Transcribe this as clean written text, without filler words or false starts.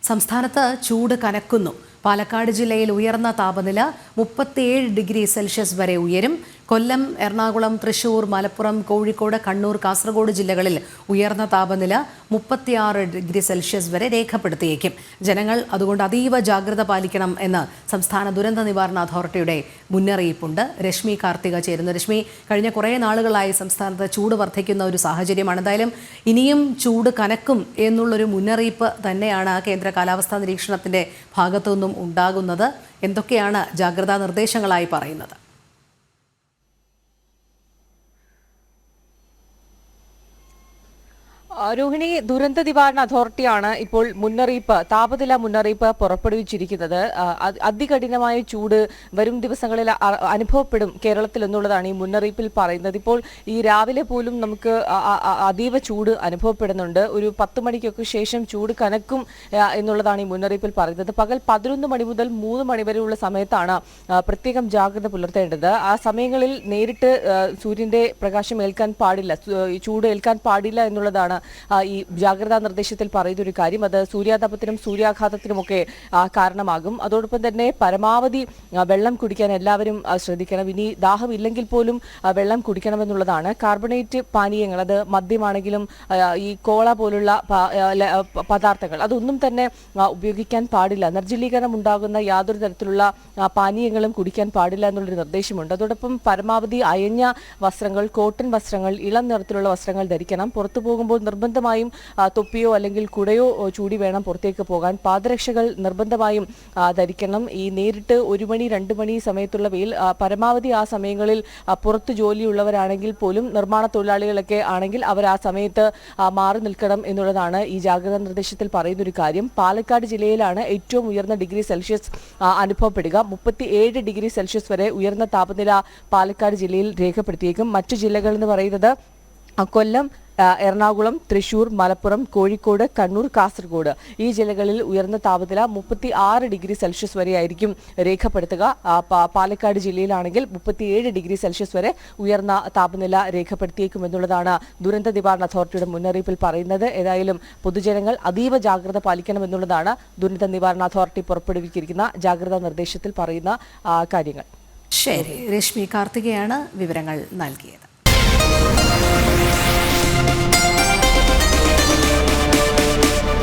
സംസ്ഥാനത്ത് ചൂട് കനക്കുന്നു. പാലക്കാട് ജില്ലയിൽ ഉയർന്ന താപനില 37 ഡിഗ്രി സെൽഷ്യസ് വരെ ഉയരും. കൊല്ലം, എറണാകുളം, തൃശൂർ, മലപ്പുറം, കോഴിക്കോട്, കണ്ണൂർ, കാസർഗോഡ് ജില്ലകളിൽ ഉയർന്ന താപനില 36 ഡിഗ്രി സെൽഷ്യസ് വരെ രേഖപ്പെടുത്തിയേക്കും. ജനങ്ങൾ അതുകൊണ്ട് അതീവ ജാഗ്രത പാലിക്കണം എന്ന് സംസ്ഥാന ദുരന്ത നിവാരണ അതോറിറ്റിയുടെ മുന്നറിയിപ്പുണ്ട്. രശ്മി കാർത്തിക ചേരുന്നു. രശ്മി, കഴിഞ്ഞ കുറേ നാളുകളായി സംസ്ഥാനത്ത് ചൂട് വർദ്ധിക്കുന്ന ഒരു സാഹചര്യമാണ്. എന്തായാലും ഇനിയും ചൂട് കനക്കും എന്നുള്ളൊരു മുന്നറിയിപ്പ് തന്നെയാണ് കേന്ദ്ര കാലാവസ്ഥാ നിരീക്ഷണത്തിൻ്റെ ഭാഗത്തു നിന്നും ഉണ്ടാകുന്നത്. എന്തൊക്കെയാണ് ജാഗ്രതാ നിർദ്ദേശങ്ങളായി പറയുന്നത്? രോഹിണി, ദുരന്ത നിവാരണ അതോറിറ്റിയാണ് ഇപ്പോൾ താപനില മുന്നറിയിപ്പ് പുറപ്പെടുവിച്ചിരിക്കുന്നത്. അതികഠിനമായ ചൂട് വരും ദിവസങ്ങളിൽ അനുഭവപ്പെടും കേരളത്തിൽ എന്നുള്ളതാണ് ഈ മുന്നറിയിപ്പിൽ പറയുന്നത്. ഇപ്പോൾ ഈ രാവിലെ പോലും നമുക്ക് അതീവ ചൂട് അനുഭവപ്പെടുന്നുണ്ട്. ഒരു 10 മണിക്കൊക്കെ ശേഷം ചൂട് കനക്കും എന്നുള്ളതാണ് ഈ മുന്നറിയിപ്പിൽ പറയുന്നത്. പകൽ 11 മണി മുതൽ 3 മണി വരെയുള്ള സമയത്താണ് പ്രത്യേകം ജാഗ്രത പുലർത്തേണ്ടത്. ആ സമയങ്ങളിൽ നേരിട്ട് സൂര്യന്റെ പ്രകാശം ഏൽക്കാൻ പാടില്ല, ചൂട് ഏൽക്കാൻ പാടില്ല എന്നുള്ളതാണ് ഈ ജാഗ്രതാ നിർദ്ദേശത്തിൽ പറയുന്ന ഒരു കാര്യം. അത് സൂര്യാതപത്തിനും സൂര്യാഘാതത്തിനുമൊക്കെ കാരണമാകും. അതോടൊപ്പം തന്നെ പരമാവധി വെള്ളം കുടിക്കാൻ എല്ലാവരും ശ്രദ്ധിക്കണം. ഇനി ദാഹമില്ലെങ്കിൽ പോലും വെള്ളം കുടിക്കണമെന്നുള്ളതാണ്. കാർബണേറ്റ് പാനീയങ്ങൾ, അത് മദ്യമാണെങ്കിലും ഈ കോള പോലുള്ള പദാർത്ഥങ്ങൾ, അതൊന്നും തന്നെ ഉപയോഗിക്കാൻ പാടില്ല. നിർജ്ജലീകരണം ഉണ്ടാകുന്ന യാതൊരു തരത്തിലുള്ള പാനീയങ്ങളും കുടിക്കാൻ പാടില്ല എന്നുള്ളൊരു നിർദ്ദേശമുണ്ട്. അതോടൊപ്പം പരമാവധി അയഞ്ഞ വസ്ത്രങ്ങൾ, കോട്ടൺ വസ്ത്രങ്ങൾ, ഇളം നിറത്തിലുള്ള വസ്ത്രങ്ങൾ ധരിക്കണം. പുറത്തു പോകുമ്പോൾ നിർബന്ധമായും തൊപ്പിയോ അല്ലെങ്കിൽ കുടയോ ചൂടി വേണം പുറത്തേക്ക് പോകാൻ. പാദരക്ഷകൾ നിർബന്ധമായും ധരിക്കണം. ഈ നേരിട്ട് 1 മണി 2 മണി സമയത്തുള്ള വെയിൽ, പരമാവധി ആ സമയങ്ങളിൽ പുറത്ത് ജോലിയുള്ളവരാണെങ്കിൽ പോലും, നിർമ്മാണ തൊഴിലാളികളൊക്കെ ആണെങ്കിൽ അവർ ആ സമയത്ത് മാറി നിൽക്കണം എന്നുള്ളതാണ് ഈ ജാഗ്രതാ നിർദ്ദേശത്തിൽ പറയുന്ന ഒരു കാര്യം. പാലക്കാട് ജില്ലയിലാണ് ഏറ്റവും ഉയർന്ന ഡിഗ്രി സെൽഷ്യസ് അനുഭവപ്പെടുക. 37 ഡിഗ്രി സെൽഷ്യസ് വരെ ഉയർന്ന താപനില പാലക്കാട് ജില്ലയിൽ രേഖപ്പെടുത്തിയേക്കും. മറ്റു ജില്ലകൾ എന്ന് പറയുന്നത് കൊല്ലം, എറണാകുളം, തൃശൂർ, മലപ്പുറം, കോഴിക്കോട്, കണ്ണൂർ, കാസർഗോഡ് ഈ ജില്ലകളിൽ ഉയർന്ന താപനില 36 ഡിഗ്രി സെൽഷ്യസ് വരെയായിരിക്കും രേഖപ്പെടുത്തുക. പാലക്കാട് ജില്ലയിലാണെങ്കിൽ 37 ഡിഗ്രി സെൽഷ്യസ് വരെ ഉയർന്ന താപനില രേഖപ്പെടുത്തിയേക്കുമെന്നുള്ളതാണ് ദുരന്ത നിവാരണ അതോറിറ്റിയുടെ മുന്നറിയിപ്പിൽ പറയുന്നത്. ഏതായാലും പൊതുജനങ്ങൾ അതീവ ജാഗ്രത പാലിക്കണമെന്നുള്ളതാണ് ദുരന്ത നിവാരണ അതോറിറ്റി പുറപ്പെടുവിച്ചിരിക്കുന്ന ജാഗ്രതാ നിർദ്ദേശത്തിൽ പറയുന്ന കാര്യങ്ങൾ. ശരി, രശ്മി കാർത്തികയാണ് വിവരങ്ങൾ നൽകിയത്.